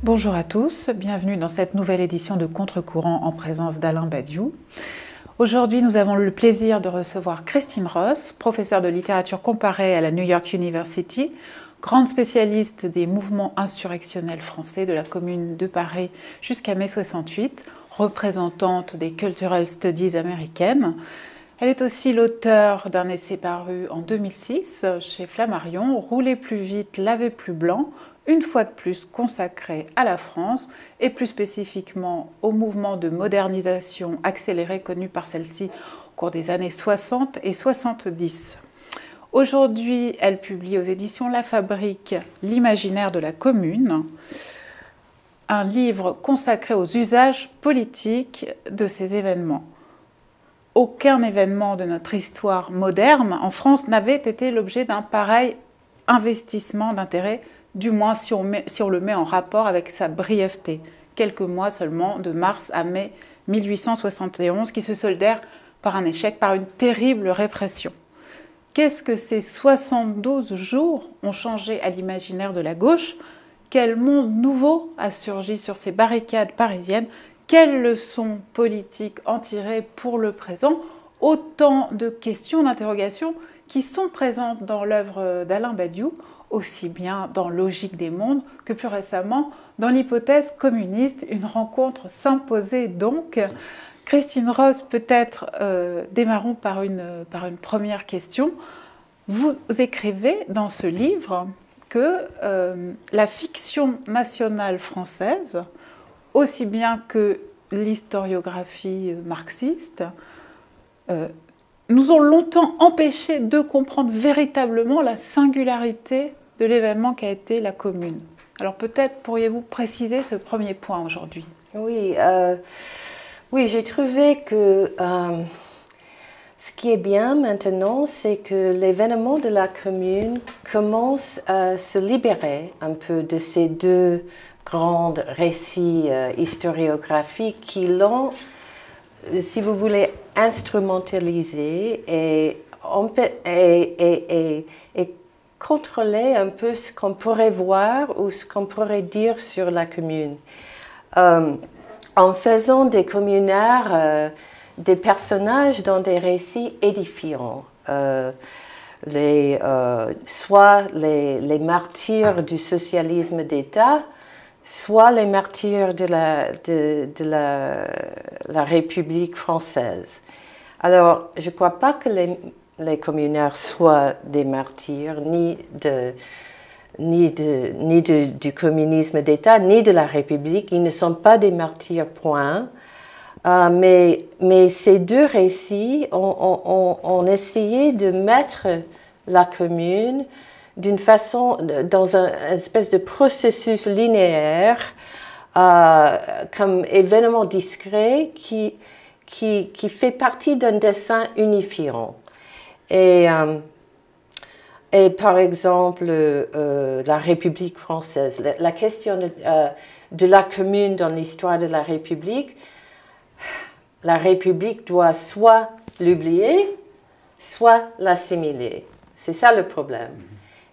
Bonjour à tous, bienvenue dans cette nouvelle édition de Contre-courant en présence d'Alain Badiou. Aujourd'hui, nous avons le plaisir de recevoir Christine Ross, professeure de littérature comparée à la New York University, grande spécialiste des mouvements insurrectionnels français de la Commune de Paris jusqu'à mai 68, représentante des Cultural Studies américaines. Elle est aussi l'auteure d'un essai paru en 2006 chez Flammarion, Rouler plus vite, laver plus blanc, une fois de plus consacré à la France et plus spécifiquement au mouvement de modernisation accéléré connu par celle-ci au cours des années 60 et 70. Aujourd'hui, elle publie aux éditions La Fabrique L'imaginaire de la Commune, un livre consacré aux usages politiques de ces événements. Aucun événement de notre histoire moderne en France n'avait été l'objet d'un pareil investissement d'intérêt, du moins si on le met en rapport avec sa brièveté. Quelques mois seulement, de mars à mai 1871, qui se soldèrent par un échec, par une terrible répression. Qu'est-ce que ces 72 jours ont changé à l'imaginaire de la gauche? Quel monde nouveau a surgi sur ces barricades parisiennes? Quelles leçons politiques en tirer pour le présent? Autant de questions, d'interrogations qui sont présentes dans l'œuvre d'Alain Badiou, aussi bien dans Logique des mondes que plus récemment dans l'hypothèse communiste. Une rencontre s'imposait donc. Christine Ross, peut-être démarrons par une première question. Vous écrivez dans ce livre que la fiction nationale française, aussi bien que l'historiographie marxiste, nous ont longtemps empêché de comprendre véritablement la singularité de l'événement qu'a été la Commune. Alors peut-être pourriez-vous préciser ce premier point aujourd'hui? Oui, j'ai trouvé que ce qui est bien maintenant, c'est que l'événement de la Commune commence à se libérer un peu de ces deux grands récits historiographiques qui l'ont, si vous voulez, instrumentalisé et contrôler un peu ce qu'on pourrait voir ou ce qu'on pourrait dire sur la Commune. En faisant des communaires des personnages dans des récits édifiants, soit les martyrs du socialisme d'État, soit les martyrs de la République française. Alors, je ne crois pas que les communaires soient des martyrs, ni du communisme d'État, ni de la République. Ils ne sont pas des martyrs, point. Mais ces deux récits ont essayé de mettre la Commune d'une façon, dans une espèce de processus linéaire, comme événement discret qui fait partie d'un dessin unifiant. Et par exemple, la République française, la question de la Commune dans l'histoire de la République doit soit l'oublier, soit l'assimiler. C'est ça le problème.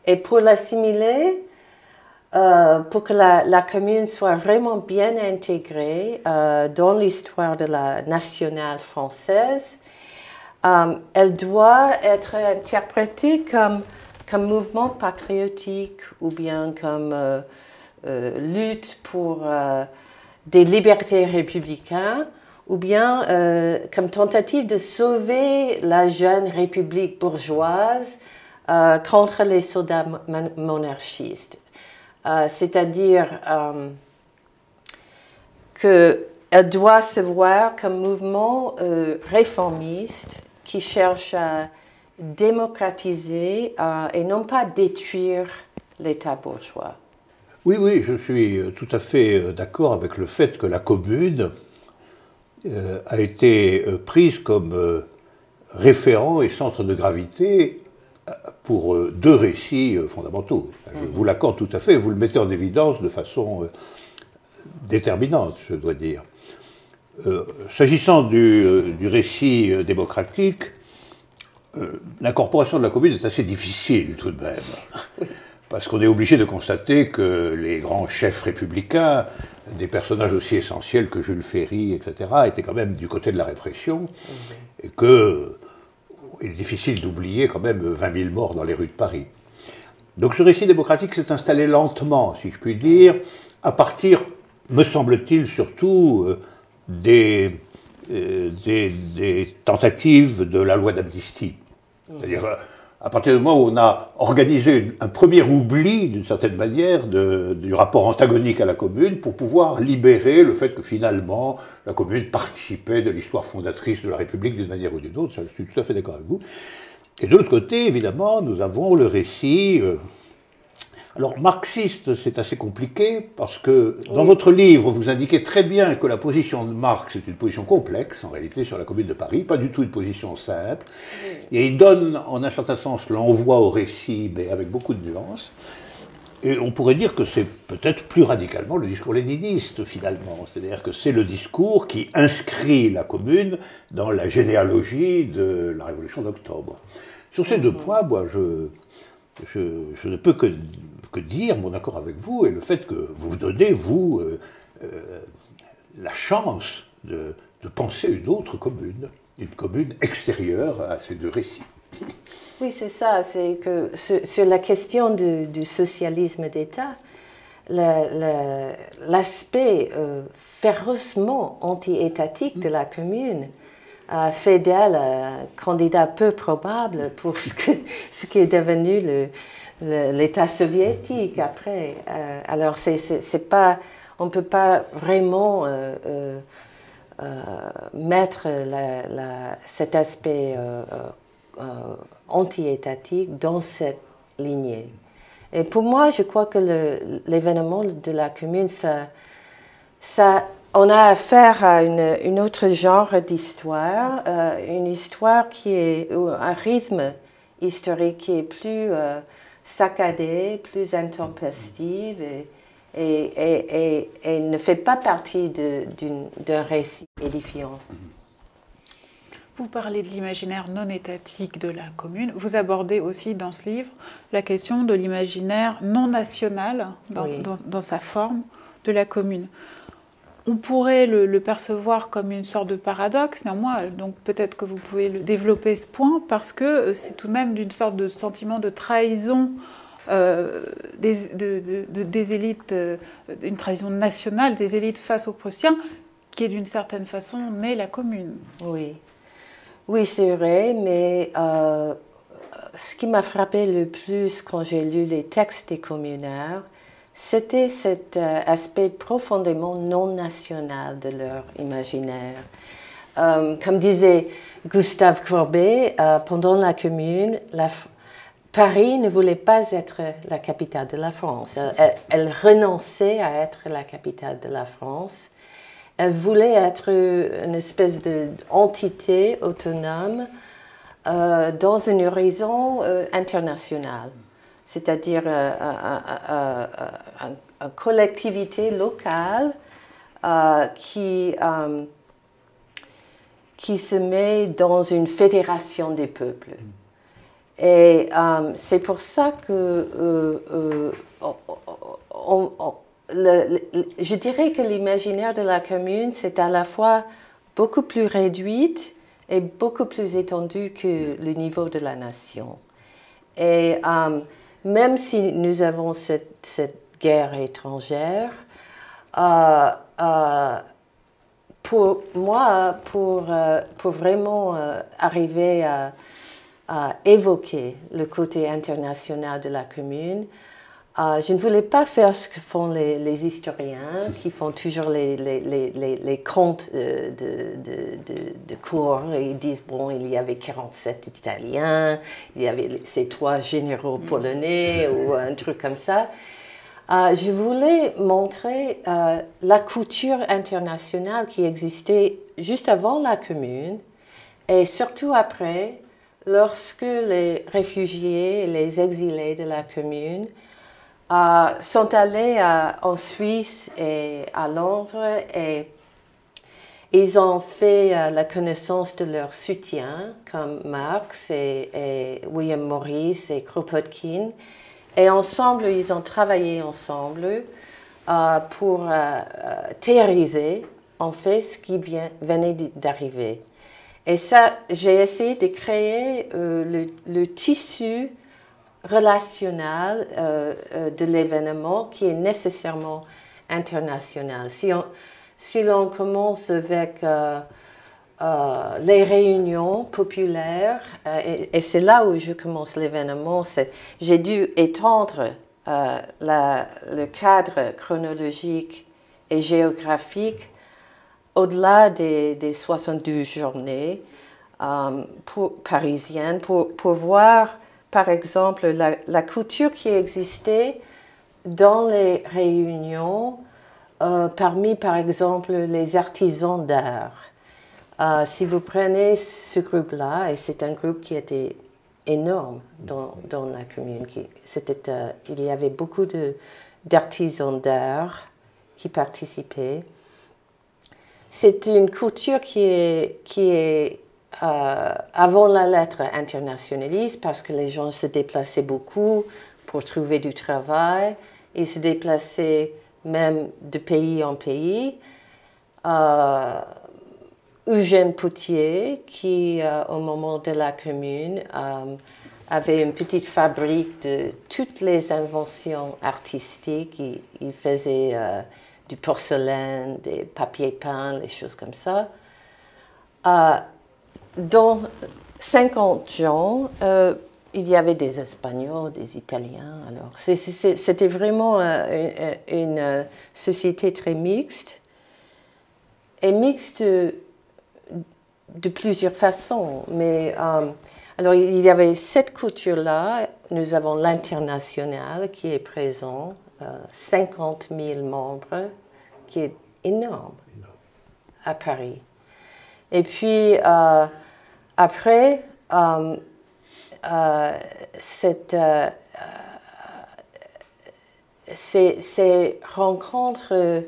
Et pour l'assimiler, pour que la Commune soit vraiment bien intégrée dans l'histoire de la nationale française, elle doit être interprétée comme mouvement patriotique ou bien comme lutte pour des libertés républicaines ou bien comme tentative de sauver la jeune République bourgeoise contre les soldats monarchistes. C'est-à-dire qu'elle doit se voir comme mouvement réformiste qui cherche à démocratiser et non pas détruire l'État bourgeois. Oui, je suis tout à fait d'accord avec le fait que la Commune a été prise comme référent et centre de gravité pour deux récits fondamentaux. Je vous l'accorde tout à fait, vous le mettez en évidence de façon déterminante, je dois dire. S'agissant du récit démocratique, l'incorporation de la Commune est assez difficile tout de même. parce qu'on est obligé de constater que les grands chefs républicains, des personnages aussi essentiels que Jules Ferry, etc., étaient quand même du côté de la répression, et qu'il est difficile d'oublier quand même 20 000 morts dans les rues de Paris. Donc ce récit démocratique s'est installé lentement, si je puis dire, à partir, me semble-t-il, surtout des tentatives de la loi d'amnistie. C'est-à-dire, à partir du moment où on a organisé un premier oubli, d'une certaine manière, du rapport antagonique à la Commune, pour pouvoir libérer le fait que finalement, la Commune participait de l'histoire fondatrice de la République d'une manière ou d'une autre, je suis tout à fait d'accord avec vous. Et de l'autre côté, évidemment, nous avons le récit... Alors, marxiste, c'est assez compliqué, parce que dans votre livre, vous indiquez très bien que la position de Marx est une position complexe, en réalité, sur la Commune de Paris, pas du tout une position simple, et il donne, en un certain sens, l'envoi au récit, mais avec beaucoup de nuances, et on pourrait dire que c'est peut-être plus radicalement le discours léniniste, finalement, c'est-à-dire que c'est le discours qui inscrit la Commune dans la généalogie de la Révolution d'octobre. Sur ces deux points, moi, je ne peux que dire mon accord avec vous et le fait que vous donnez, vous, la chance de penser une autre commune, une commune extérieure à ces deux récits. Oui, c'est ça, c'est que sur la question du socialisme d'État, l'aspect férocement anti-étatique de la commune fait d'elle un candidat peu probable pour ce qui est devenu l'État soviétique après. Alors, c'est pas, on ne peut pas vraiment mettre cet aspect anti-étatique dans cette lignée. Et pour moi, je crois que l'événement de la Commune, on a affaire à une autre genre d'histoire, une histoire qui est un rythme historique qui est plus saccadé, plus intempestif et ne fait pas partie d'un récit édifiant. Vous parlez de l'imaginaire non étatique de la Commune. Vous abordez aussi dans ce livre la question de l'imaginaire non national dans sa forme de la Commune. On pourrait le percevoir comme une sorte de paradoxe, néanmoins, donc peut-être que vous pouvez le développer ce point, parce que c'est tout de même d'une sorte de sentiment de trahison des élites, une trahison nationale des élites face aux Prussiens, qui est d'une certaine façon née la Commune. Oui, c'est vrai, mais ce qui m'a frappé le plus quand j'ai lu les textes des communaires, c'était cet aspect profondément non national de leur imaginaire. Comme disait Gustave Courbet, pendant la Commune, Paris ne voulait pas être la capitale de la France. Elle renonçait à être la capitale de la France. Elle voulait être une espèce d'entité autonome dans un horizon international, c'est-à-dire une collectivité locale qui se met dans une fédération des peuples. Et c'est pour ça que je dirais que l'imaginaire de la Commune, c'est à la fois beaucoup plus réduit et beaucoup plus étendu que le niveau de la nation. Et même si nous avons cette guerre étrangère, pour moi, pour vraiment arriver à évoquer le côté international de la Commune, je ne voulais pas faire ce que font les historiens, qui font toujours les comptes de cours. Ils disent, bon, il y avait 47 Italiens, il y avait ces 3 généraux polonais, ou un truc comme ça. Je voulais montrer la couture internationale qui existait juste avant la Commune, et surtout après, lorsque les réfugiés, les exilés de la Commune sont allés en Suisse et à Londres et ils ont fait la connaissance de leurs soutiens comme Marx et William Morris et Kropotkin Et ensemble, ils ont travaillé ensemble pour théoriser en fait ce qui venait d'arriver. Et ça, j'ai essayé de créer le tissu relationnel de l'événement qui est nécessairement international. Si l'on commence avec les réunions populaires, et c'est là où je commence l'événement, j'ai dû étendre le cadre chronologique et géographique au-delà des 72 journées parisiennes pour voir, par exemple, la culture qui existait dans les réunions parmi, par exemple, les artisans d'art. Si vous prenez ce groupe-là, et c'est un groupe qui était énorme dans la commune, il y avait beaucoup d'artisans d'art qui participaient. C'est une culture qui est avant la lettre internationaliste, parce que les gens se déplaçaient beaucoup pour trouver du travail. Ils se déplaçaient même de pays en pays. Eugène Poutier, qui, au moment de la Commune, avait une petite fabrique de toutes les inventions artistiques. Il faisait du porcelaine, des papiers peints, les choses comme ça. Dans 50 gens, il y avait des Espagnols, des Italiens. Alors, c'était vraiment une société très mixte. Et mixte de plusieurs façons. Mais alors, il y avait cette culture-là. Nous avons l'international qui est présent, 50 000 membres, qui est énorme à Paris. Et puis, après, ces rencontres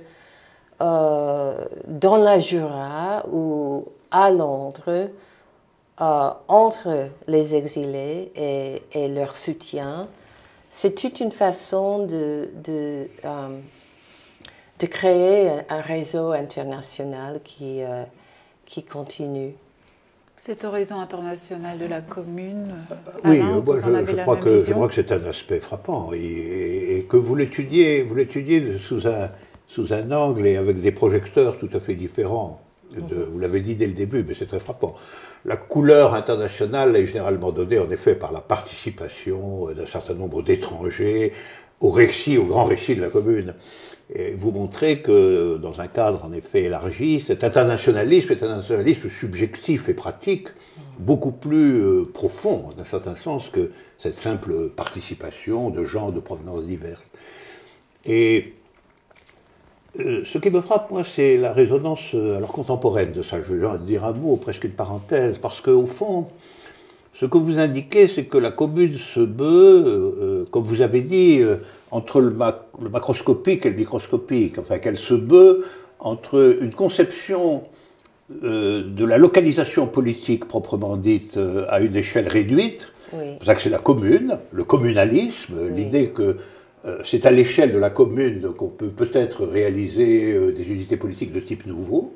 dans la Jura ou à Londres, entre les exilés et leur soutien, c'est toute une façon de créer un réseau international qui continue. Cet horizon international de la commune, oui, Alain, je crois que c'est un aspect frappant et que vous l'étudiez sous un angle et avec des projecteurs tout à fait différents. Vous l'avez dit dès le début, mais c'est très frappant. La couleur internationale est généralement donnée en effet par la participation d'un certain nombre d'étrangers au grand récit de la commune. Et vous montrez que dans un cadre en effet élargi, cet internationalisme est un internationalisme subjectif et pratique, beaucoup plus profond dans un certain sens que cette simple participation de gens de provenances diverses. Et ce qui me frappe, moi, c'est la résonance alors contemporaine de ça. Je veux dire un mot, presque une parenthèse, parce qu'au fond, ce que vous indiquez, c'est que la commune se meut, comme vous avez dit, entre le macroscopique et le microscopique, enfin qu'elle se meut entre une conception de la localisation politique proprement dite à une échelle réduite, oui. C'est pour ça que c'est la commune, le communalisme, oui. L'idée que c'est à l'échelle de la commune qu'on peut peut-être réaliser des unités politiques de type nouveau.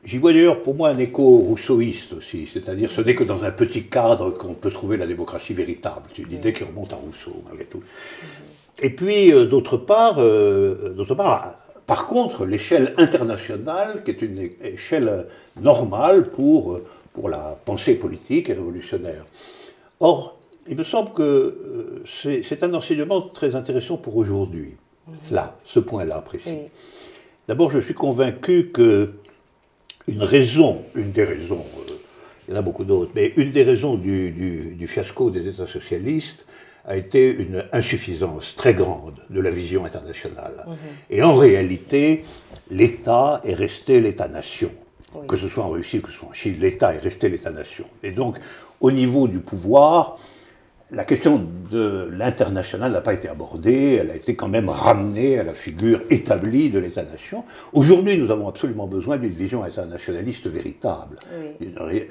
J'y vois d'ailleurs pour moi un écho rousseauiste aussi, c'est-à-dire ce n'est que dans un petit cadre qu'on peut trouver la démocratie véritable. C'est une idée qui remonte à Rousseau, malgré tout. Et puis, d'autre part, par contre, l'échelle internationale, qui est une échelle normale pour la pensée politique et révolutionnaire. Or, il me semble que c'est un enseignement très intéressant pour aujourd'hui, ce point-là précis. D'abord, je suis convaincu que une des raisons, il y en a beaucoup d'autres, mais une des raisons du fiasco des États socialistes a été une insuffisance très grande de la vision internationale. Et en réalité, l'État est resté l'État-nation. Oui. Que ce soit en Russie, que ce soit en Chine, l'État est resté l'État-nation. Et donc, au niveau du pouvoir, la question de l'international n'a pas été abordée, elle a été quand même ramenée à la figure établie de l'État-nation. Aujourd'hui, nous avons absolument besoin d'une vision internationaliste véritable. Oui.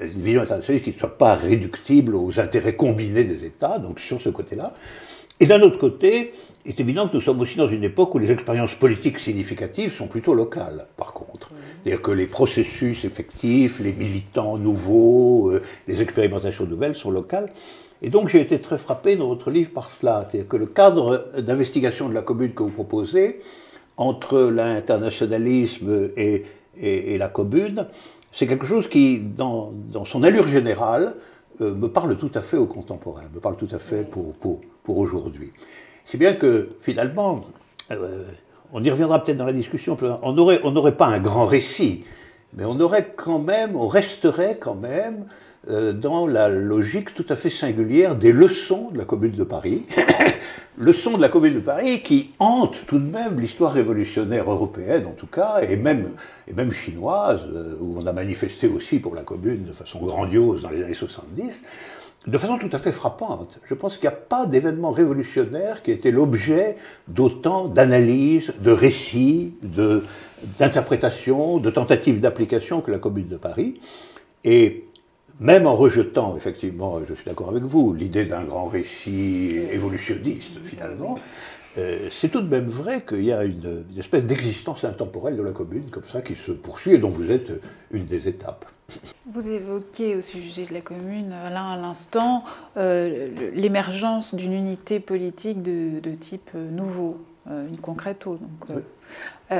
Une vision internationaliste qui ne soit pas réductible aux intérêts combinés des États, donc sur ce côté-là. Et d'un autre côté, il est évident que nous sommes aussi dans une époque où les expériences politiques significatives sont plutôt locales, par contre. C'est-à-dire que les processus effectifs, les militants nouveaux, les expérimentations nouvelles sont locales. Et donc j'ai été très frappé dans votre livre par cela. C'est-à-dire que le cadre d'investigation de la commune que vous proposez, entre l'internationalisme et la commune, c'est quelque chose qui, dans son allure générale, me parle tout à fait aux contemporains, me parle tout à fait pour aujourd'hui. C'est bien que, finalement, on y reviendra peut-être dans la discussion, on n'aurait pas un grand récit, mais on resterait quand même dans la logique tout à fait singulière des leçons de la Commune de Paris, leçons de la Commune de Paris qui hantent tout de même l'histoire révolutionnaire européenne, en tout cas, et même chinoise, où on a manifesté aussi pour la Commune de façon grandiose dans les années 70, de façon tout à fait frappante. Je pense qu'il n'y a pas d'événement révolutionnaire qui ait été l'objet d'autant d'analyses, de récits, d'interprétations, de tentatives d'application que la Commune de Paris. Et même en rejetant, effectivement, je suis d'accord avec vous, l'idée d'un grand récit évolutionniste, finalement, c'est tout de même vrai qu'il y a une espèce d'existence intemporelle de la commune, comme ça, qui se poursuit et dont vous êtes une des étapes. Vous évoquez au sujet de la commune, Alain, à l'instant, l'émergence d'une unité politique de type nouveau, une concreto. Donc, oui.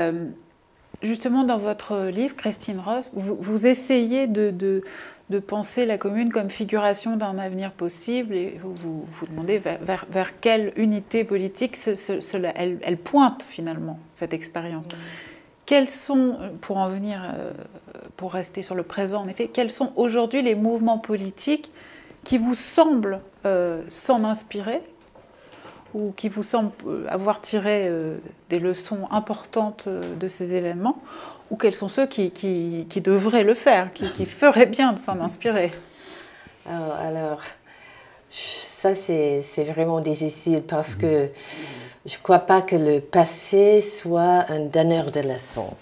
Justement, dans votre livre, Christine Ross, vous essayez de penser la commune comme figuration d'un avenir possible et vous demandez vers quelle unité politique elle pointe finalement, cette expérience. Quels sont, pour en venir, pour rester sur le présent en effet, quels sont aujourd'hui les mouvements politiques qui vous semblent s'en inspirer ou qui vous semblent avoir tiré des leçons importantes de ces événements, ou quels sont ceux qui devraient le faire, qui feraient bien de s'en inspirer? Alors, ça c'est vraiment difficile parce que je ne crois pas que le passé soit un donneur de leçons.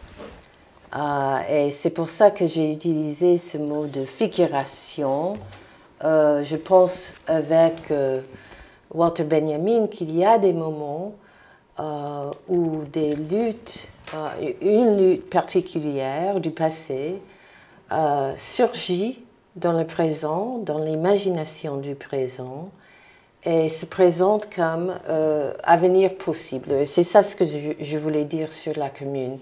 Et c'est pour ça que j'ai utilisé ce mot de figuration. Je pense avec Walter Benjamin qu'il y a des moments où des luttes, une lutte particulière du passé surgit dans le présent, dans l'imagination du présent, et se présente comme avenir possible. Et c'est ça ce que je voulais dire sur la commune.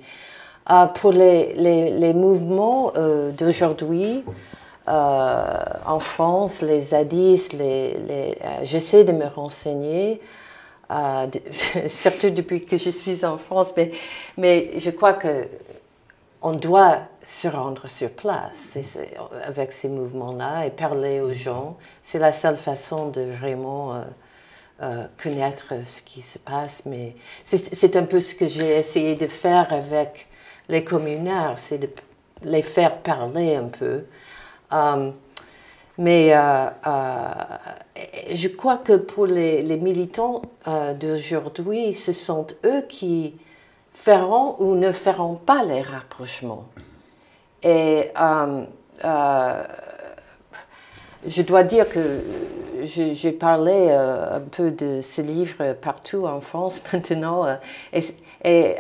Pour les mouvements d'aujourd'hui, en France, les zadistes, j'essaie de me renseigner, surtout depuis que je suis en France, mais je crois qu'on doit se rendre sur place avec ces mouvements-là et parler aux gens. C'est la seule façon de vraiment connaître ce qui se passe. Mais c'est un peu ce que j'ai essayé de faire avec les communards, c'est de les faire parler un peu. Mais je crois que pour les militants d'aujourd'hui, ce sont eux qui feront ou ne feront pas les rapprochements. Et je dois dire que j'ai parlé un peu de ce livre partout en France maintenant. Et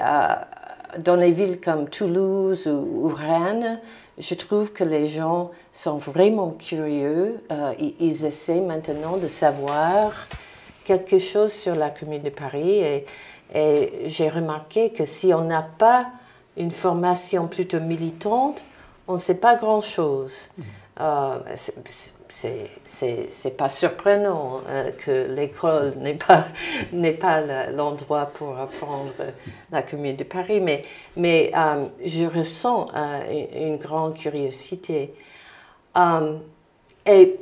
dans les villes comme Toulouse ou Rennes, je trouve que les gens sont vraiment curieux. Ils essaient maintenant de savoir quelque chose sur la Commune de Paris. Et j'ai remarqué que si on n'a pas une formation plutôt militante, on ne sait pas grand-chose. C'est pas surprenant que l'école n'est pas l'endroit pour apprendre la Commune de Paris, mais je ressens une grande curiosité. Et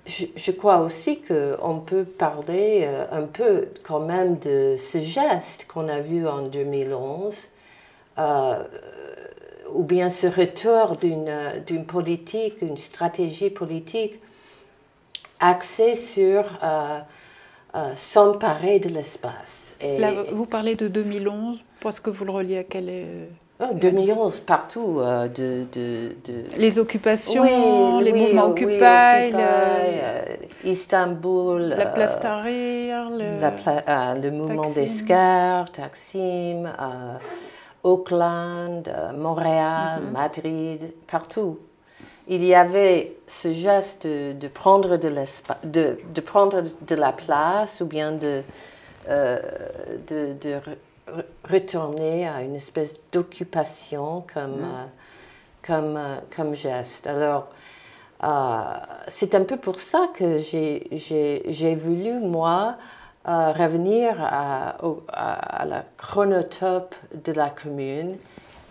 je crois aussi qu'on peut parler un peu quand même de ce geste qu'on a vu en 2011, ou bien ce retour d'une politique, une stratégie politique axée sur s'emparer de l'espace. Là, vous parlez de 2011, parce que vous le reliez à quelle Oh, 2011, partout. Les occupations, oui, les oui, mouvements oui, Occupy, Istanbul, la place Tahrir, le mouvement des Taksim. Scars, Taksim, Auckland, Montréal, Madrid, partout. Il y avait ce geste de prendre de prendre de la place ou bien de retourner à une espèce d'occupation comme geste. Alors, c'est un peu pour ça que j'ai voulu, moi, revenir à la chronotope de la commune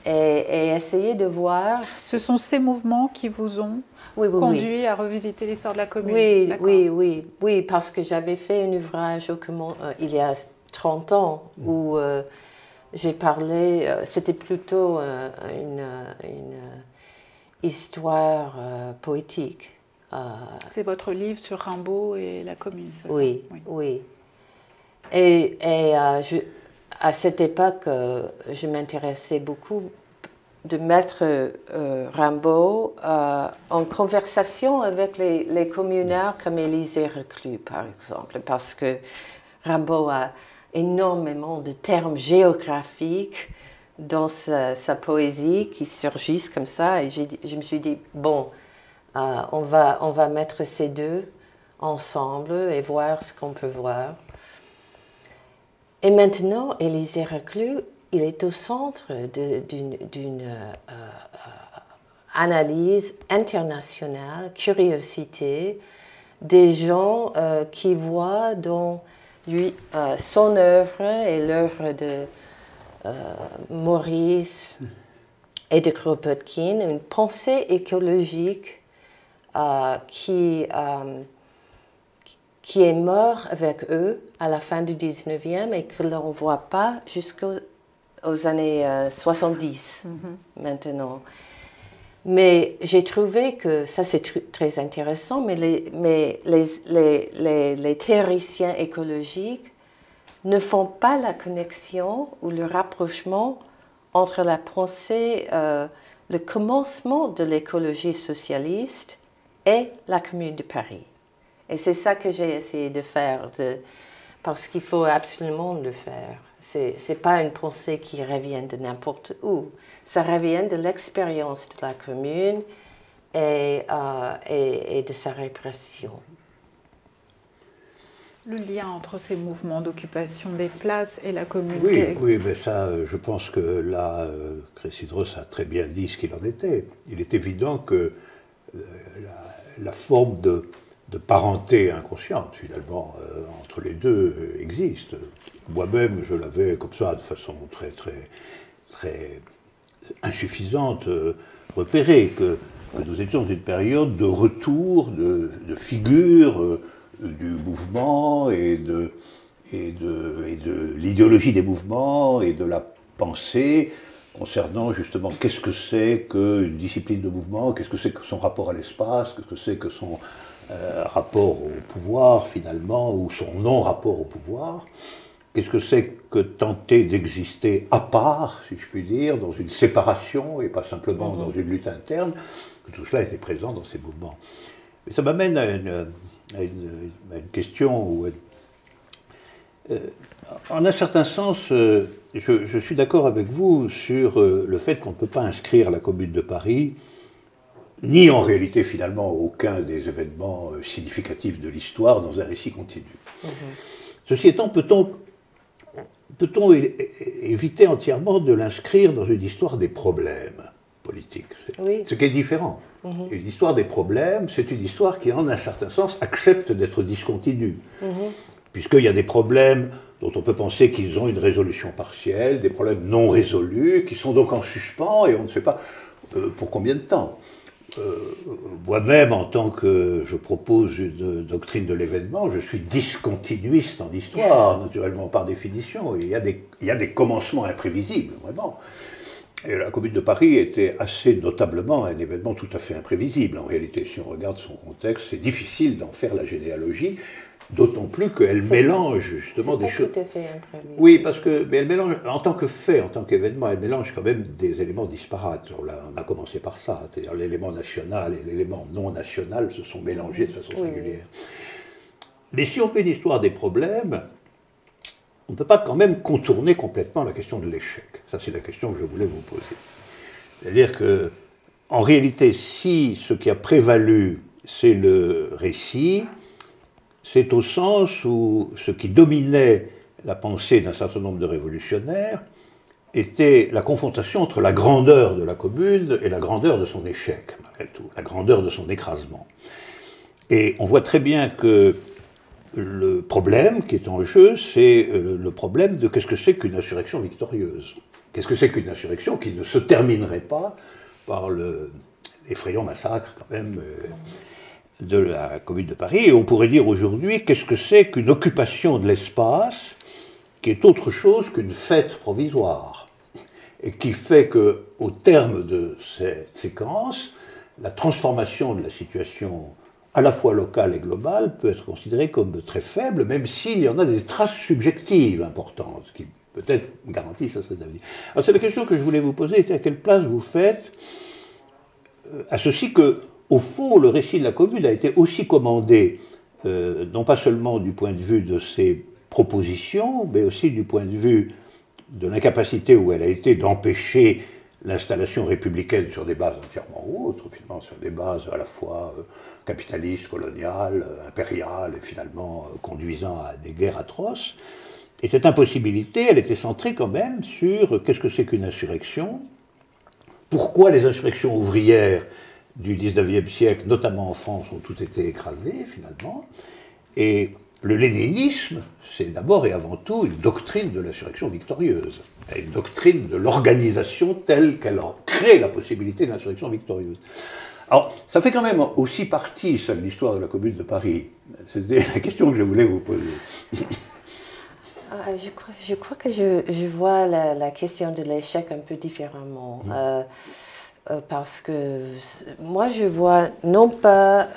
et essayer de voir... Ce sont ces mouvements qui vous ont conduit à revisiter l'histoire de la commune. Oui, parce que j'avais fait un ouvrage il y a 30 ans où j'ai parlé, c'était plutôt une histoire poétique. C'est votre livre sur Rimbaud et la commune, c'est ça? Oui. Et à cette époque, je m'intéressais beaucoup de mettre Rimbaud en conversation avec les communards comme Élisée Reclus, par exemple, parce que Rimbaud a énormément de termes géographiques dans sa poésie qui surgissent comme ça, et je me suis dit, bon, on va mettre ces deux ensemble et voir ce qu'on peut voir. Et maintenant, Élisée Reclus, il est au centre d'une analyse internationale, curiosité, des gens qui voient dans lui son œuvre et l'œuvre de Maurice et de Kropotkin, une pensée écologique qui est mort avec eux à la fin du 19e et que l'on ne voit pas jusqu'aux années 70 maintenant. Mais j'ai trouvé que, ça c'est très intéressant, mais les théoriciens écologiques ne font pas la connexion ou le rapprochement entre la pensée, le commencement de l'écologie socialiste et la Commune de Paris. Et c'est ça que j'ai essayé de faire, parce qu'il faut absolument le faire. Ce n'est pas une pensée qui revient de n'importe où. Ça revient de l'expérience de la commune et de sa répression. Le lien entre ces mouvements d'occupation des places et la commune. Oui, mais ça, je pense que là, Christine Ross a très bien dit ce qu'il en était. Il est évident que la forme de parenté inconsciente, finalement, entre les deux existe. Moi-même, je l'avais comme ça, de façon très, très, très insuffisante, repérée, que nous étions dans une période de retour de figures du mouvement et de l'idéologie des mouvements et de la pensée concernant justement qu'est-ce que c'est qu'une discipline de mouvement, qu'est-ce que c'est que son rapport à l'espace, qu'est-ce que c'est que son rapport au pouvoir finalement, ou son non-rapport au pouvoir, qu'est-ce que c'est que tenter d'exister à part, si je puis dire, dans une séparation et pas simplement dans une lutte interne, que tout cela était présent dans ces mouvements. Mais ça m'amène à une question où, en un certain sens, je suis d'accord avec vous sur le fait qu'on ne peut pas inscrire la Commune de Paris, ni en réalité finalement aucun des événements significatifs de l'histoire dans un récit continu. Ceci étant, peut-on éviter entièrement de l'inscrire dans une histoire des problèmes politiques, ce qui est différent. Une histoire des problèmes, c'est une histoire qui, en un certain sens, accepte d'être discontinue. Puisqu'il y a des problèmes dont on peut penser qu'ils ont une résolution partielle, des problèmes non résolus, qui sont donc en suspens et on ne sait pas pour combien de temps. Moi-même, en tant que je propose une doctrine de l'événement, je suis discontinuiste en histoire, naturellement, par définition. Il y a des commencements imprévisibles, vraiment. Et la Commune de Paris était assez notablement un événement tout à fait imprévisible. En réalité, si on regarde son contexte, c'est difficile d'en faire la généalogie. D'autant plus qu'elle mélange justement des choses. Tout à fait imprévisible. Oui, parce que mais elle mélange, en tant que fait, en tant qu'événement, elle mélange quand même des éléments disparates. On a commencé par ça, c'est-à-dire l'élément national et l'élément non national se sont mélangés de façon singulière. Mais si on fait l'histoire des problèmes, on ne peut pas quand même contourner complètement la question de l'échec. Ça, c'est la question que je voulais vous poser. C'est-à-dire que, en réalité, si ce qui a prévalu, c'est le récit, c'est au sens où ce qui dominait la pensée d'un certain nombre de révolutionnaires était la confrontation entre la grandeur de la commune et la grandeur de son échec, malgré tout, la grandeur de son écrasement. Et on voit très bien que le problème qui est en jeu, c'est le problème de qu'est-ce que c'est qu'une insurrection victorieuse. Qu'est-ce que c'est qu'une insurrection qui ne se terminerait pas par l'effrayant massacre, quand même, de la Commune de Paris. Et on pourrait dire aujourd'hui, qu'est-ce que c'est qu'une occupation de l'espace qui est autre chose qu'une fête provisoire, et qui fait qu'au terme de cette séquence, la transformation de la situation à la fois locale et globale peut être considérée comme très faible, même s'il y en a des traces subjectives importantes, qui peut-être garantissent à cet avenir. Alors c'est la question que je voulais vous poser, c'est à quelle place vous faites à ceci que, au fond, le récit de la Commune a été aussi commandé, non pas seulement du point de vue de ses propositions, mais aussi du point de vue de l'incapacité où elle a été d'empêcher l'installation républicaine sur des bases entièrement autres, finalement sur des bases à la fois capitalistes, coloniales, impériales, et finalement conduisant à des guerres atroces. Et cette impossibilité, elle était centrée quand même sur qu'est-ce que c'est qu'une insurrection, pourquoi les insurrections ouvrières du 19e siècle, notamment en France, ont toutes été écrasées finalement, et le léninisme, c'est d'abord et avant tout une doctrine de l'insurrection victorieuse, une doctrine de l'organisation telle qu'elle crée la possibilité de l'insurrection victorieuse. Alors, ça fait quand même aussi partie, ça, de l'histoire de la Commune de Paris. C'était la question que je voulais vous poser. Je crois que je vois la question de l'échec un peu différemment. Parce que moi, je vois non pas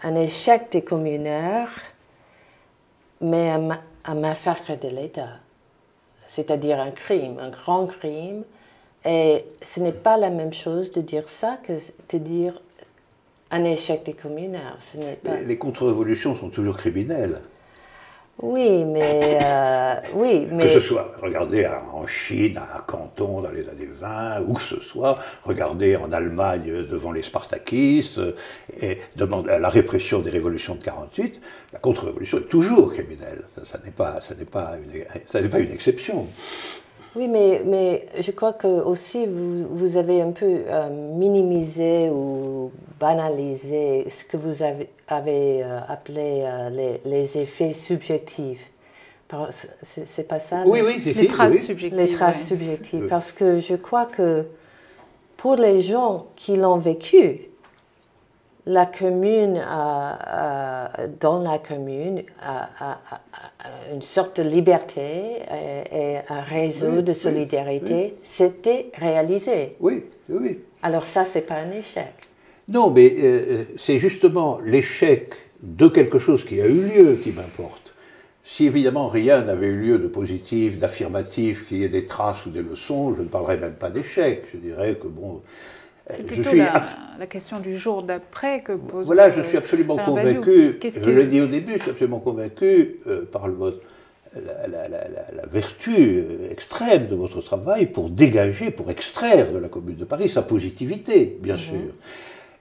un échec des communaires, mais un massacre de l'État, c'est-à-dire un crime, un grand crime. Et ce n'est pas la même chose de dire ça que de dire un échec des communaires. Ce n'est pas... Les contre-révolutions sont toujours criminelles. Oui, mais... Que ce soit, regardez en Chine, à Canton dans les années 20, où que ce soit, regardez en Allemagne devant les spartakistes, et la répression des révolutions de 48, la contre-révolution est toujours criminelle. Ça n'est pas une exception. Oui, mais je crois que aussi vous avez un peu minimisé ou banalisé ce que vous avez appelé les effets subjectifs. C'est pas ça? Oui, les traces subjectives. Les traces subjectives. Parce que je crois que pour les gens qui l'ont vécu, la commune, dans la commune, a une sorte de liberté et un réseau de solidarité. C'était réalisé. Oui. Alors ça, c'est pas un échec. Non, mais c'est justement l'échec de quelque chose qui a eu lieu qui m'importe. Si évidemment rien n'avait eu lieu de positif, d'affirmatif, qu'il y ait des traces ou des leçons, je ne parlerais même pas d'échec. Je dirais que bon... C'est plutôt la question du jour d'après que pose... Voilà, je suis absolument convaincu, je l'ai dit au début, je suis absolument convaincu par la vertu extrême de votre travail pour dégager, pour extraire de la Commune de Paris sa positivité, bien sûr.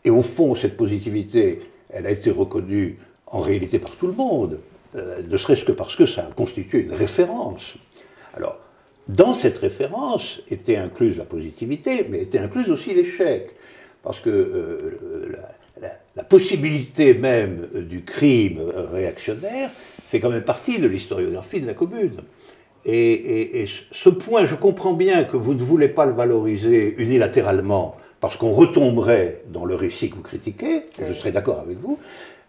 Et au fond, cette positivité, elle a été reconnue en réalité par tout le monde, ne serait-ce que parce que ça a constitué une référence. Alors, dans cette référence était incluse la positivité, mais était incluse aussi l'échec. Parce que la possibilité même du crime réactionnaire fait quand même partie de l'historiographie de la Commune. Et ce point, je comprends bien que vous ne voulez pas le valoriser unilatéralement, parce qu'on retomberait dans le récit que vous critiquez, et je serai d'accord avec vous,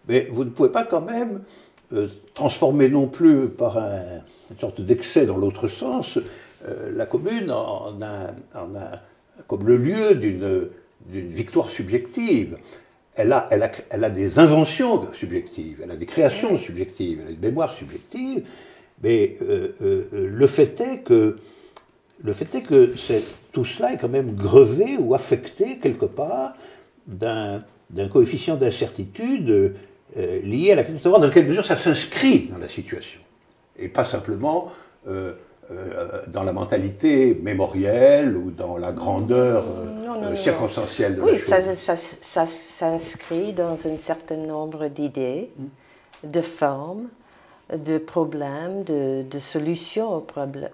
mais vous ne pouvez pas quand même transformer non plus par une sorte d'excès dans l'autre sens la Commune comme le lieu d'une victoire subjective. elle a des inventions subjectives, elle a des créations subjectives, elle a une mémoire subjective, mais le fait est que tout cela est quand même grevé ou affecté quelque part d'un coefficient d'incertitude lié à la question de savoir dans quelle mesure ça s'inscrit dans la situation, et pas simplement dans la mentalité mémorielle ou dans la grandeur circonstancielle de la chose. Oui, ça s'inscrit dans un certain nombre d'idées, de formes, de problèmes, de solutions aux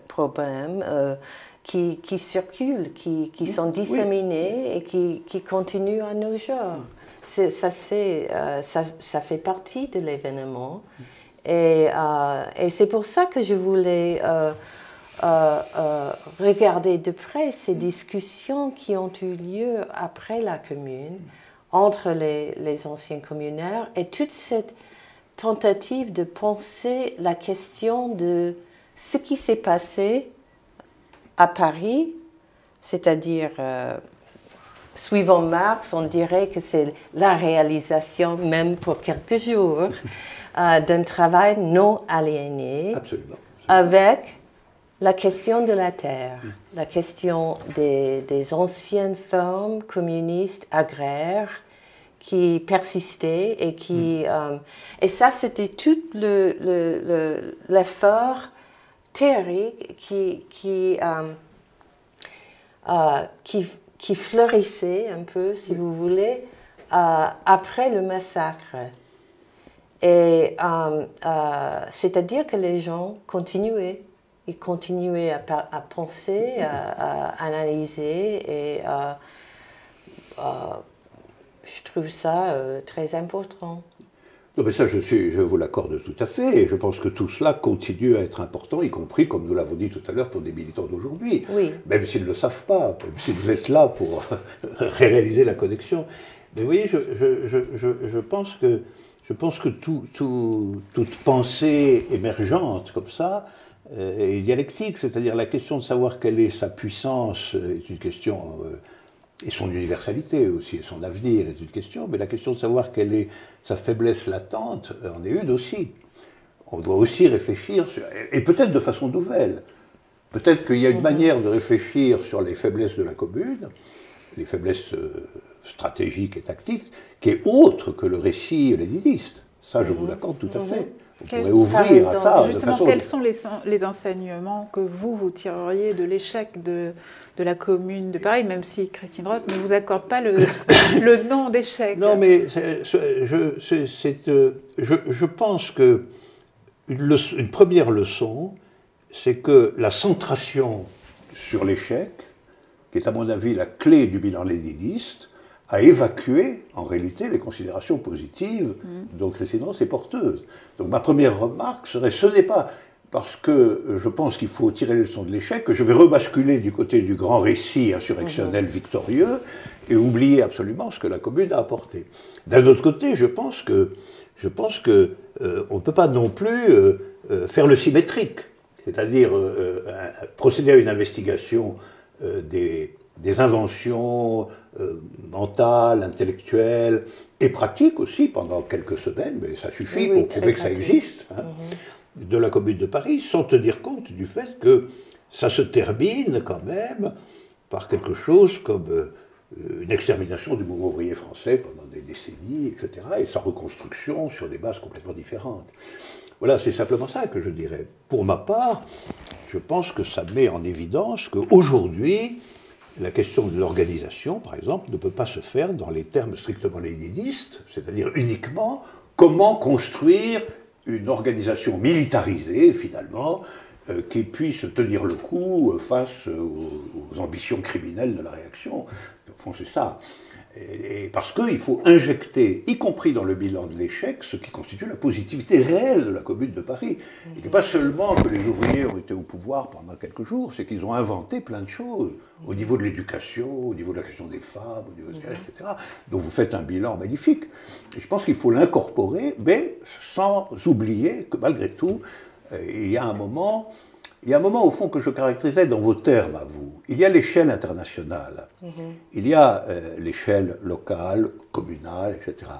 problèmes qui circulent, qui sont disséminés et qui continuent à nos jours. Ça fait partie de l'événement. Et c'est pour ça que je voulais regarder de près ces discussions qui ont eu lieu après la Commune, entre les anciens communaires, et toute cette tentative de penser la question de ce qui s'est passé à Paris, c'est-à-dire, suivant Marx, on dirait que c'est la réalisation, même pour quelques jours, d'un travail non aliéné. Absolument. Avec la question de la terre, la question des anciennes formes communistes agraires qui persistaient et qui... et ça, c'était tout l'effort théorique qui fleurissait un peu, si vous voulez, après le massacre. Et c'est-à-dire que les gens continuaient. Ils continuaient à penser, à analyser, et je trouve ça très important. Non, mais ça, je vous l'accorde tout à fait, et je pense que tout cela continue à être important, y compris, comme nous l'avons dit tout à l'heure, pour des militants d'aujourd'hui. Oui. Même s'ils ne le savent pas, même si vous êtes là pour réaliser la connexion. Mais vous voyez, je pense que toute pensée émergente comme ça est dialectique, c'est-à-dire la question de savoir quelle est sa puissance est une question, et son universalité aussi, et son avenir est une question, mais la question de savoir quelle est sa faiblesse latente en est une aussi. On doit aussi réfléchir, et peut-être de façon nouvelle. Peut-être qu'il y a une manière de réfléchir sur les faiblesses de la commune, les faiblesses stratégiques et tactiques, qui est autre que le récit léniniste. Ça, je vous l'accorde tout à fait. On pourrait ouvrir à ça. Justement, quels sont les enseignements que vous tireriez de l'échec de la Commune de Paris, même si Christine Ross ne vous accorde pas le nom d'échec? Non, mais je pense que une première leçon, c'est que la centration sur l'échec, qui est à mon avis la clé du bilan léniniste, a évacué en réalité les considérations positives dont Christine Ross est porteuse. Donc ma première remarque serait, ce n'est pas parce que je pense qu'il faut tirer les leçons de l'échec que je vais rebasculer du côté du grand récit insurrectionnel victorieux et oublier absolument ce que la Commune a apporté. D'un autre côté, je pense que on ne peut pas non plus faire le symétrique, c'est-à-dire procéder à une investigation des inventions mentales, intellectuelles et pratiques aussi pendant quelques semaines, mais ça suffit pour prouver que ça existe, de la Commune de Paris, sans tenir compte du fait que ça se termine quand même par quelque chose comme une extermination du mouvement ouvrier français pendant des décennies, etc., et sa reconstruction sur des bases complètement différentes. Voilà, c'est simplement ça que je dirais. Pour ma part, je pense que ça met en évidence qu'aujourd'hui, la question de l'organisation, par exemple, ne peut pas se faire dans les termes strictement léninistes, c'est-à-dire uniquement comment construire une organisation militarisée, finalement, qui puisse tenir le coup face aux ambitions criminelles de la réaction. Au fond, c'est ça. Et parce qu'il faut injecter, y compris dans le bilan de l'échec, ce qui constitue la positivité réelle de la Commune de Paris. Et que pas seulement que les ouvriers ont été au pouvoir pendant quelques jours, c'est qu'ils ont inventé plein de choses, au niveau de l'éducation, au niveau de la question des femmes, au niveau de, etc., dont vous faites un bilan magnifique. Et je pense qu'il faut l'incorporer, mais sans oublier que malgré tout, il y a un moment, au fond, que je caractérisais dans vos termes à vous, il y a l'échelle internationale, il y a l'échelle locale, communale, etc.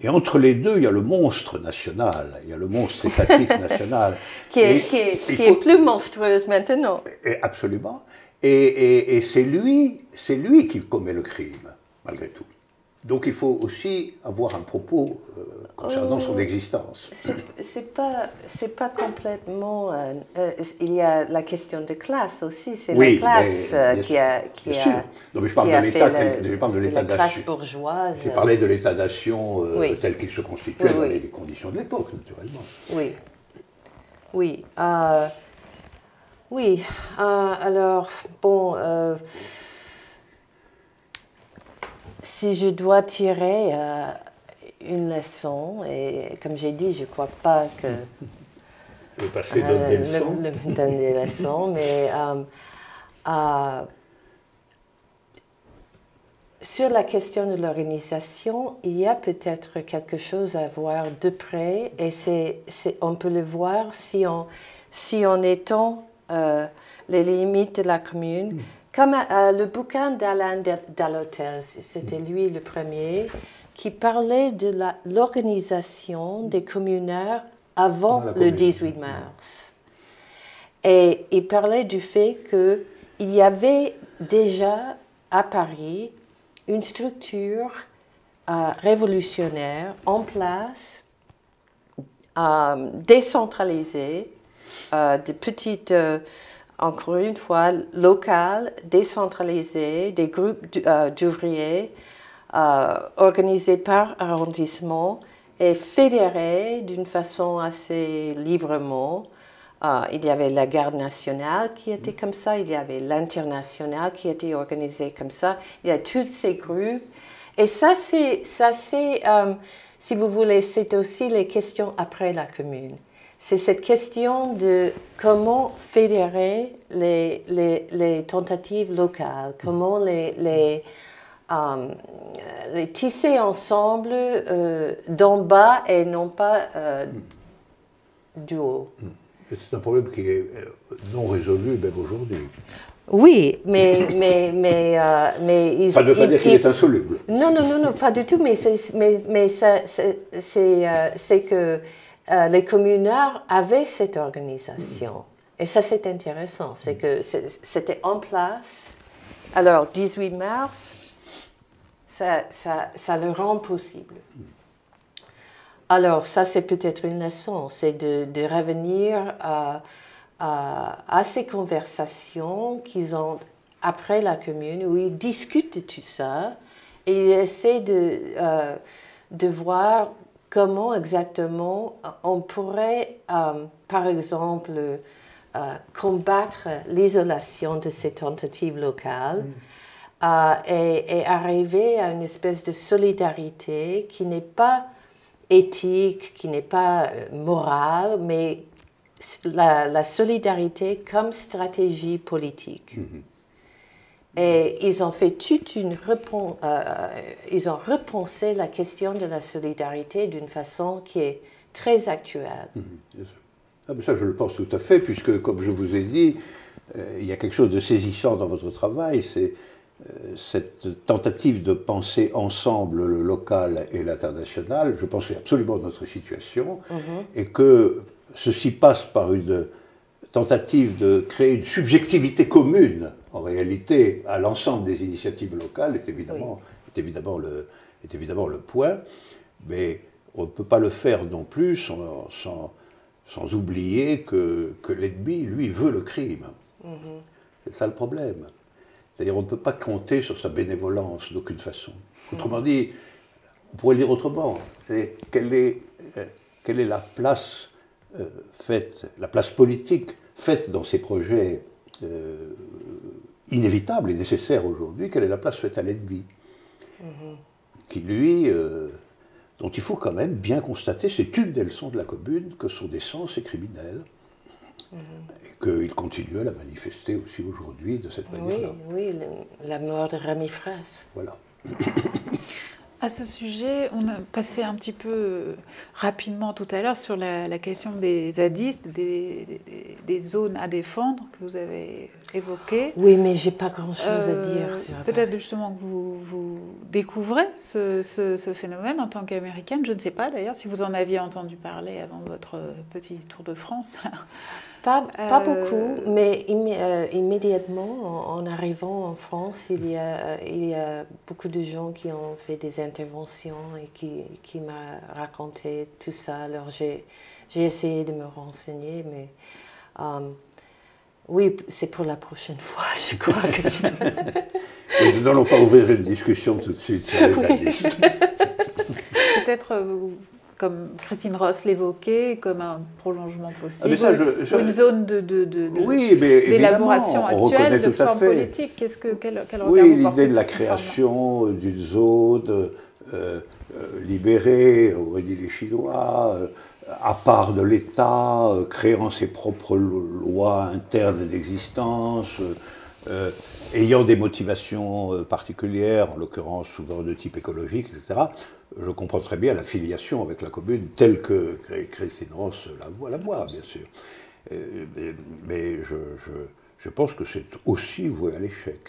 Et entre les deux, il y a le monstre national, il y a le monstre étatique national. qui est plus monstrueuse maintenant. Absolument. Et c'est lui qui commet le crime, malgré tout. Donc il faut aussi avoir un propos concernant son existence. C'est pas complètement. Il y a la question de classe aussi. C'est la classe qui a. Non, mais je parle de l'État. Je parle de l'État la classe bourgeoise. J'ai parlé de l'État-nation tel qu'il se constituait dans les conditions de l'époque, naturellement. Oui. Oui. Oui. Alors, bon. Si je dois tirer une leçon, et comme j'ai dit, je ne crois pas que le passé donne des leçons, mais sur la question de l'organisation, il y a peut-être quelque chose à voir de près, et on peut le voir si on étend les limites de la commune. Comme le bouquin d'Alain Dalhotel, c'était lui le premier, qui parlait de l'organisation des communaires avant le 18 mars. Et il parlait du fait qu'il y avait déjà à Paris une structure révolutionnaire en place, décentralisée, de petites... encore une fois, locales, décentralisées, des groupes d'ouvriers organisés par arrondissement et fédérés d'une façon assez librement. Il y avait la garde nationale qui était comme ça, il y avait l'international qui était organisé comme ça, il y a tous ces groupes. Et ça, c'est si vous voulez, c'est aussi les questions après la commune. C'est cette question de comment fédérer les tentatives locales, comment les tisser ensemble d'en bas et non pas du haut. C'est un problème qui est non résolu même aujourd'hui. Oui, mais ça ne veut pas dire qu'il est insoluble. Non, pas du tout. Mais c'est que les communaires avaient cette organisation. Et ça, c'est intéressant. C'est que c'était en place. Alors, 18 mars, ça le rend possible. Alors, ça, c'est peut-être une leçon. C'est de revenir à ces conversations qu'ils ont après la commune, où ils discutent de tout ça et ils essaient de voir comment exactement on pourrait, par exemple, combattre l'isolation de ces tentatives locales et arriver à une espèce de solidarité qui n'est pas éthique, qui n'est pas morale, mais la solidarité comme stratégie politique. Et ils ont fait ils ont repensé la question de la solidarité d'une façon qui est très actuelle. Ah, mais ça, je le pense tout à fait, puisque, comme je vous ai dit, il y a quelque chose de saisissant dans votre travail, c'est cette tentative de penser ensemble le local et l'international. Je pense que c'est absolument notre situation, et que ceci passe par une tentative de créer une subjectivité commune, en réalité, à l'ensemble des initiatives locales, est évidemment le point, mais on ne peut pas le faire non plus sans oublier que l'ennemi, lui, veut le crime. C'est ça le problème. C'est-à-dire on ne peut pas compter sur sa bénévolence d'aucune façon. Autrement dit, on pourrait le dire autrement, c'est quelle est la place faite, la place politique faite dans ces projets inévitables et nécessaires aujourd'hui, quelle est la place faite à l'ennemi, qui lui, dont il faut quand même bien constater, c'est une des leçons de la Commune, que son essence est criminelle, et qu'il continue à la manifester aussi aujourd'hui de cette manière-là. Oui, la mort de Rémi Fraisse. Voilà. À ce sujet, on a passé un petit peu rapidement tout à l'heure sur la question des zadistes, des des zones à défendre que vous avez évoquées. Oui, mais j'ai pas grand-chose à dire sur. Peut-être justement que vous découvrez ce phénomène en tant qu'Américaine. Je ne sais pas d'ailleurs si vous en aviez entendu parler avant votre petit tour de France. Pas beaucoup, mais immédiatement, en arrivant en France, il y a beaucoup de gens qui ont fait des interventions et qui m'ont raconté tout ça. Alors j'ai essayé de me renseigner, mais oui, c'est pour la prochaine fois, je crois que je dois... Nous n'allons pas ouvrir une discussion tout de suite sur les zadistes. Peut-être... comme Christine Ross l'évoquait, comme un prolongement possible, ou une zone d'élaboration actuelle de forme politique. Quel regard oui, vous portez l'idée de la sur création d'une zone libérée, auraient dit les Chinois, à part de l'État, créant ses propres lois internes d'existence, ayant des motivations particulières, en l'occurrence souvent de type écologique, etc. Je comprends très bien la filiation avec la commune telle que Christine Ross la voit, bien sûr. Mais je pense que c'est aussi voué à l'échec.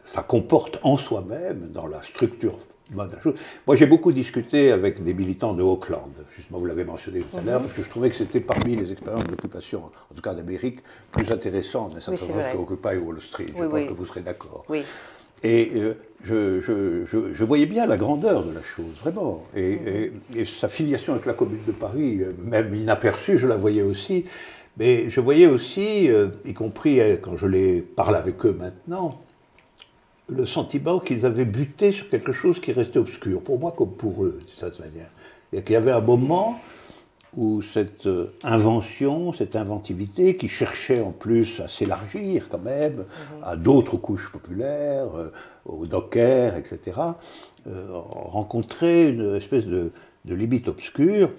Ça comporte en soi-même, dans la structure de la chose. Moi, j'ai beaucoup discuté avec des militants de Auckland, justement, vous l'avez mentionné tout à l'heure, parce que je trouvais que c'était parmi les expériences d'occupation, en tout cas d'Amérique, plus intéressantes, que Occupy Wall Street. Je pense que vous serez d'accord. Oui. Et je voyais bien la grandeur de la chose, vraiment. Et sa filiation avec la Commune de Paris, même inaperçue, je la voyais aussi. Mais je voyais aussi, y compris quand je les parle avec eux maintenant, le sentiment qu'ils avaient buté sur quelque chose qui restait obscur, pour moi comme pour eux, d'une certaine manière. Et qu'il y avait un moment où cette invention, cette inventivité, qui cherchait en plus à s'élargir quand même à d'autres couches populaires, aux dockers, etc., rencontrait une espèce de limite obscure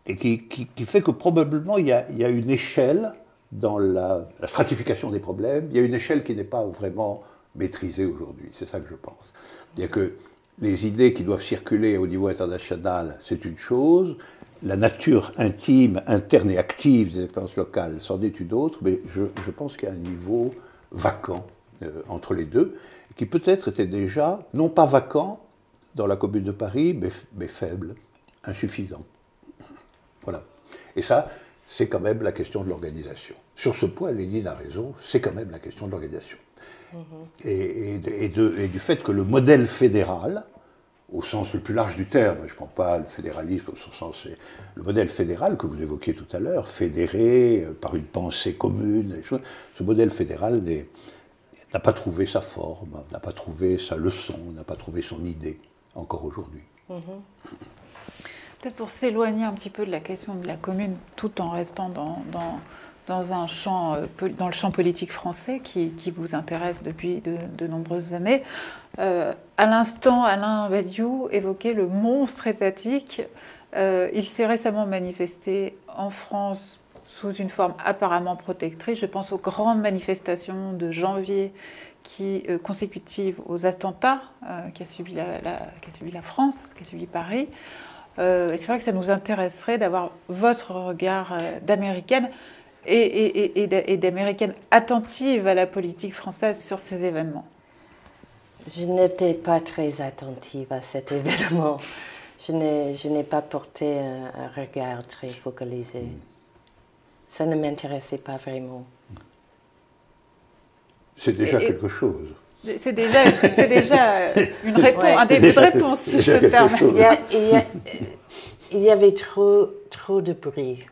qui fait que probablement il y a une échelle dans la stratification des problèmes, il y a une échelle qui n'est pas vraiment maîtrisée aujourd'hui, c'est ça que je pense. Il y a que les idées qui doivent circuler au niveau international, c'est une chose, la nature intime, interne et active des expériences locales, c'en est une autre, mais je pense qu'il y a un niveau vacant entre les deux, qui peut-être était déjà, non pas vacant dans la Commune de Paris, mais faible, insuffisant. Voilà. Et ça, c'est quand même la question de l'organisation. Sur ce point, Lénine a raison, c'est quand même la question de l'organisation. Et du fait que le modèle fédéral, au sens le plus large du terme, je ne prends pas le fédéralisme au sens, le modèle fédéral que vous évoquiez tout à l'heure, fédéré par une pensée commune, ce modèle fédéral n'a pas trouvé sa forme, n'a pas trouvé sa leçon, n'a pas trouvé son idée, encore aujourd'hui. Peut-être pour s'éloigner un petit peu de la question de la commune, tout en restant dans le champ politique français qui vous intéresse depuis de nombreuses années. À l'instant, Alain Badiou évoquait le monstre étatique. Il s'est récemment manifesté en France sous une forme apparemment protectrice. Je pense aux grandes manifestations de janvier consécutives aux attentats qu'a subi la France, qu'a subi Paris. Et c'est vrai que ça nous intéresserait d'avoir votre regard d'américaine et d'américaine attentive à la politique française sur ces événements. Je n'étais pas très attentive à cet événement. Je n'ai pas porté un regard très focalisé. Ça ne m'intéressait pas vraiment. C'est déjà quelque chose. C'est déjà une réponse, un début de réponse, si je peux me permettre. Il y avait trop de bruit.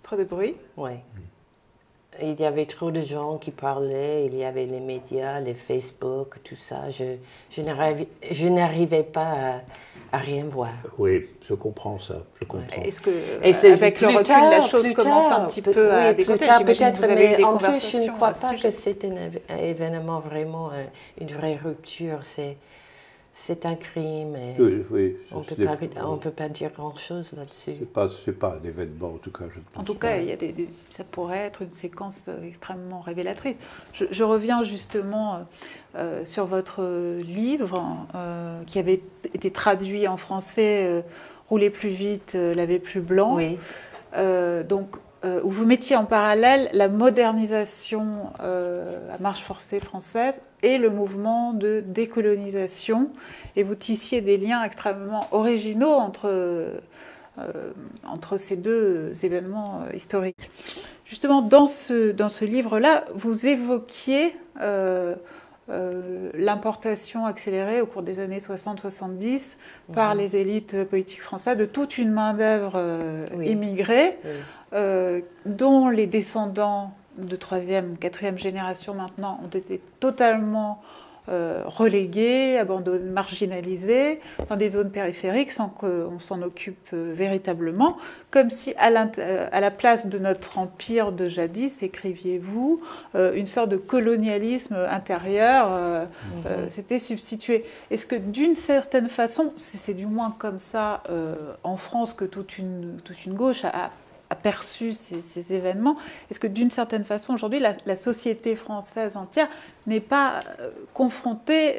Trop de bruit? Oui. Il y avait trop de gens qui parlaient, il y avait les médias, les Facebook, tout ça. Je n'arrivais pas à rien voir. Oui, je comprends ça, je comprends. Est-ce que, avec le recul, la chose commence un petit peu à décoter? Peut-être, mais en plus, je ne crois pas que c'est un événement vraiment, une vraie rupture. C'est un crime. Et oui, on ne peut pas dire grand-chose là-dessus. C'est pas un événement, en tout cas. Je ne pense en tout cas, ça pourrait être une séquence extrêmement révélatrice. Je reviens justement sur votre livre qui avait été traduit en français, Rouler plus vite, laver plus blanc. Oui. Donc, où vous mettiez en parallèle la modernisation à marche forcée française et le mouvement de décolonisation, et vous tissiez des liens extrêmement originaux entre ces deux événements historiques. Justement, dans ce livre-là, vous évoquiez l'importation accélérée au cours des années 60-70 par les élites politiques françaises de toute une main-d'œuvre immigrée, dont les descendants de 3e, 4e génération maintenant ont été totalement relégués, abandonnés, marginalisés dans des zones périphériques sans qu'on s'en occupe véritablement, comme si à la place de notre empire de jadis, écriviez-vous, une sorte de colonialisme intérieur s'était substitué. Est-ce que d'une certaine façon, c'est du moins comme ça en France que toute une gauche a perçu ces événements, est-ce que d'une certaine façon aujourd'hui la société française entière n'est pas confrontée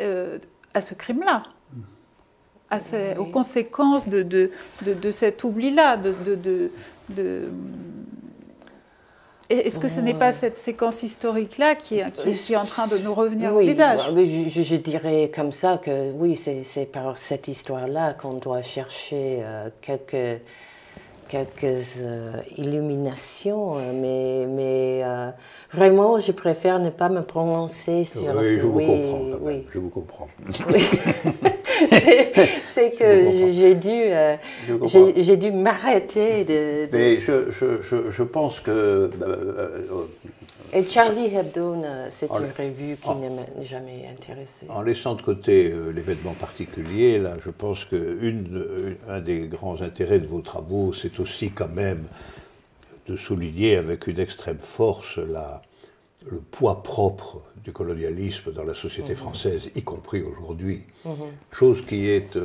à ce crime-là, aux conséquences de cet oubli-là, est-ce que ce n'est pas cette séquence historique-là qui est en train de nous revenir au visage? Je dirais comme ça que oui, c'est par cette histoire-là qu'on doit chercher quelques illuminations, mais vraiment, je préfère ne pas me prononcer sur... Oui, je vous comprends. C'est que j'ai dû m'arrêter de... Mais je pense que... Et Charlie Hebdo, c'est une revue qui ne m'a jamais intéressée. En laissant de côté l'événement particulier, là, je pense qu'un des grands intérêts de vos travaux, c'est aussi quand même de souligner avec une extrême force le poids propre du colonialisme dans la société française, y compris aujourd'hui. Chose qui est,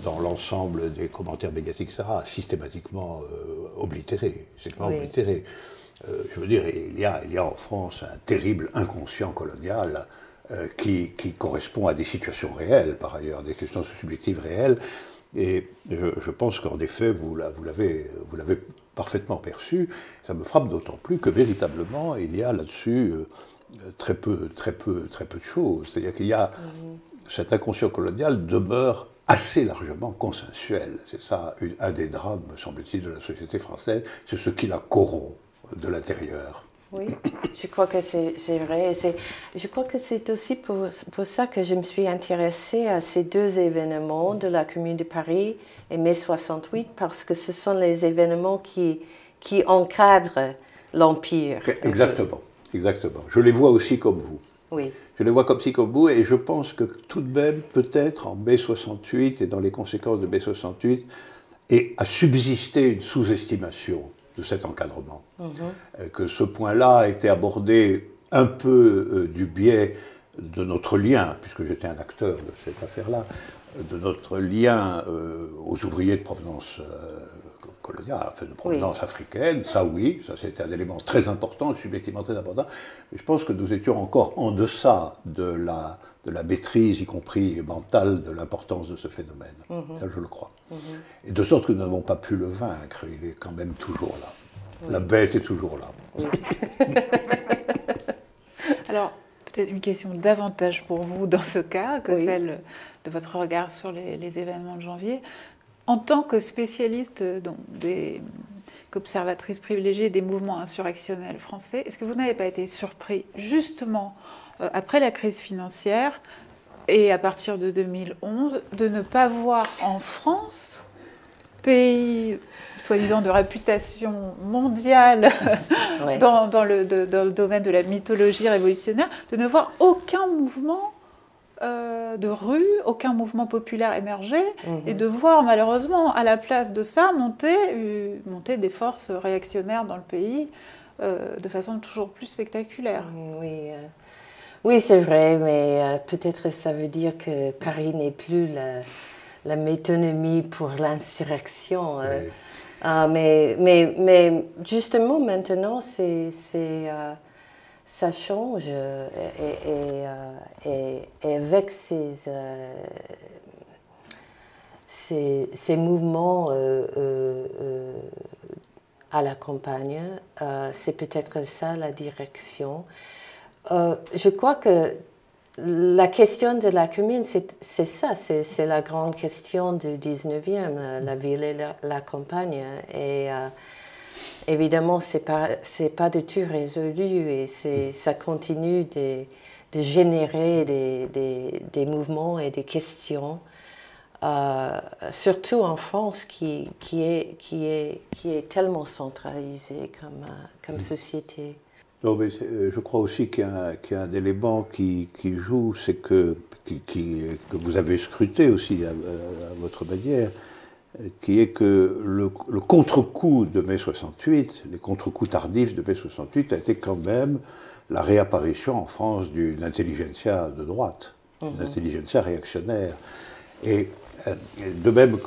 dans l'ensemble des commentaires médiatiques, systématiquement oblitérée. Je veux dire, il y a en France un terrible inconscient colonial qui correspond à des situations réelles, par ailleurs, des questions subjectives réelles. Et je pense qu'en effet, vous l'avez parfaitement perçu. Ça me frappe d'autant plus que véritablement, il y a là-dessus très peu de choses. C'est-à-dire qu'il y a cet inconscient colonial demeure assez largement consensuel. C'est ça, un des drames, me semble-t-il, de la société française, c'est ce qui la corrompt de l'intérieur. Oui, je crois que c'est vrai. Je crois que c'est aussi pour ça que je me suis intéressée à ces deux événements de la Commune de Paris et mai 68, parce que ce sont les événements qui encadrent l'Empire. Exactement. Je les vois aussi comme vous. Oui. Je les vois comme vous, et je pense que tout de même, peut-être en mai 68 et dans les conséquences de mai 68, a subsisté une sous-estimation de cet encadrement. Que ce point-là a été abordé un peu du biais de notre lien, puisque j'étais un acteur de cette affaire-là, de notre lien aux ouvriers de provenance coloniale, enfin de provenance africaine. Ça c'était un élément très important, subjectivement très important. Mais je pense que nous étions encore en deçà de la maîtrise, y compris mentale, de l'importance de ce phénomène. Ça, je le crois. Et de sorte que nous n'avons pas pu le vaincre. Il est quand même toujours là. La bête est toujours là. Alors, peut-être une question davantage pour vous dans ce cas que celle de votre regard sur les événements de janvier. En tant que spécialiste, qu'observatrice privilégiée des mouvements insurrectionnels français, est-ce que vous n'avez pas été surpris, justement, après la crise financière et à partir de 2011, de ne pas voir en France, pays soi-disant de réputation mondiale dans le domaine de la mythologie révolutionnaire, de ne voir aucun mouvement de rue, aucun mouvement populaire émerger, et de voir malheureusement à la place de ça monter des forces réactionnaires dans le pays de façon toujours plus spectaculaire. Oui, c'est vrai, mais peut-être ça veut dire que Paris n'est plus la métonymie pour l'insurrection. Mais justement, maintenant, ça change. Et avec ces mouvements à la campagne, c'est peut-être ça la direction. Je crois que la question de la commune, c'est ça, c'est la grande question du 19e, la ville et la campagne. Et évidemment, c'est pas du tout résolu et ça continue de générer des mouvements et des questions, surtout en France qui est tellement centralisée comme société. Non, mais je crois aussi qu'il y a un élément qui joue, c'est que vous avez scruté aussi à votre manière, qui est que le contre-coup de mai 68, les contre-coups tardifs de mai 68, a été quand même la réapparition en France d'une intelligentsia de droite, une intelligentsia réactionnaire. Et de même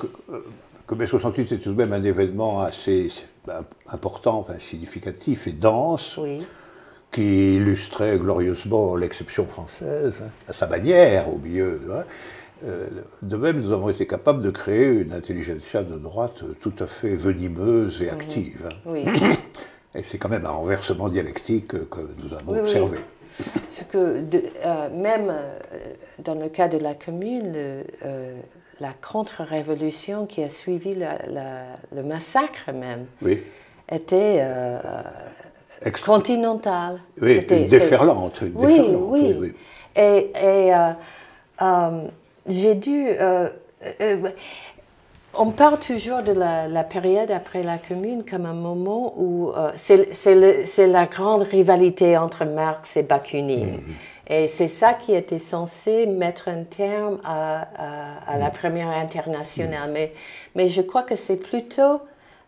que mai 68, c'est tout de même un événement assez important, enfin, significatif et dense, Oui. qui illustrait glorieusement l'exception française, à sa manière, au milieu. De même, nous avons été capables de créer une intelligentsia de droite tout à fait venimeuse et active. Oui. Et c'est quand même un renversement dialectique que nous avons observé. Oui. Parce que même dans le cas de la Commune, la contre-révolution qui a suivi le massacre même était continentale. Oui, déferlante. Oui. Et j'ai dû... on parle toujours de la période après la Commune comme un moment où c'est la grande rivalité entre Marx et Bakunin. Et c'est ça qui était censé mettre un terme à la Première Internationale. Mais je crois que c'est plutôt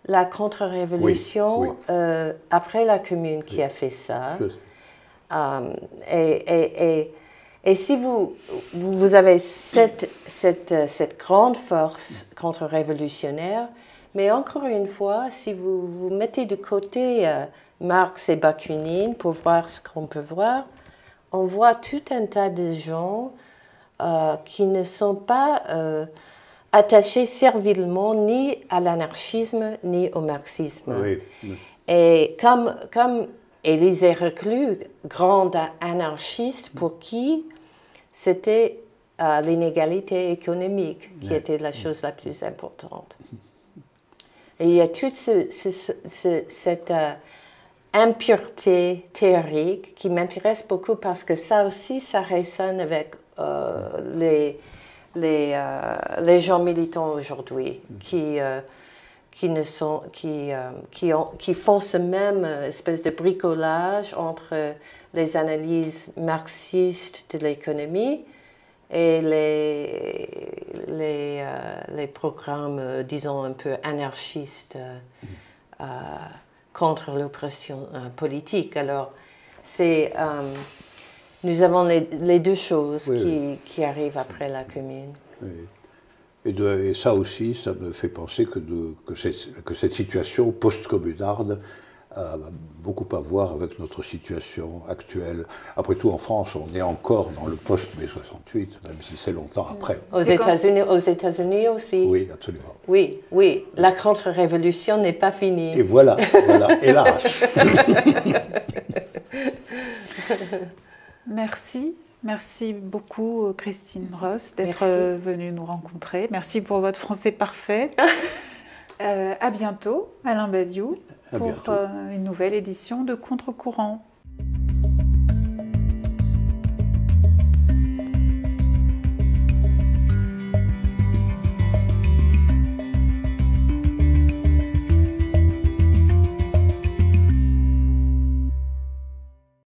la contre-révolution après la Commune qui a fait ça. Et si vous avez cette grande force contre-révolutionnaire, mais encore une fois, si vous mettez de côté Marx et Bakunin pour voir ce qu'on peut voir, on voit tout un tas de gens qui ne sont pas attachés servilement ni à l'anarchisme ni au marxisme. Et comme Élisée Reclus, grande anarchiste pour qui c'était l'inégalité économique qui était la chose la plus importante. Et il y a toute cette impureté théorique qui m'intéresse beaucoup parce que ça aussi, ça résonne avec les gens militants aujourd'hui qui font ce même espèce de bricolage entre les analyses marxistes de l'économie et les programmes, disons, un peu anarchistes contre l'oppression politique. Alors, nous avons les deux choses qui arrivent après la Commune. Et ça aussi, ça me fait penser que cette situation post-communarde a beaucoup à voir avec notre situation actuelle. Après tout, en France, on est encore dans le post-mai 68, même si c'est longtemps après. Aux États-Unis aussi. Oui, absolument. Oui. La contre-révolution n'est pas finie. Et voilà, hélas. Merci beaucoup, Christine Ross, d'être venue nous rencontrer. Merci pour votre français parfait. À bientôt, Alain Badiou, pour une nouvelle édition de Contre-courant.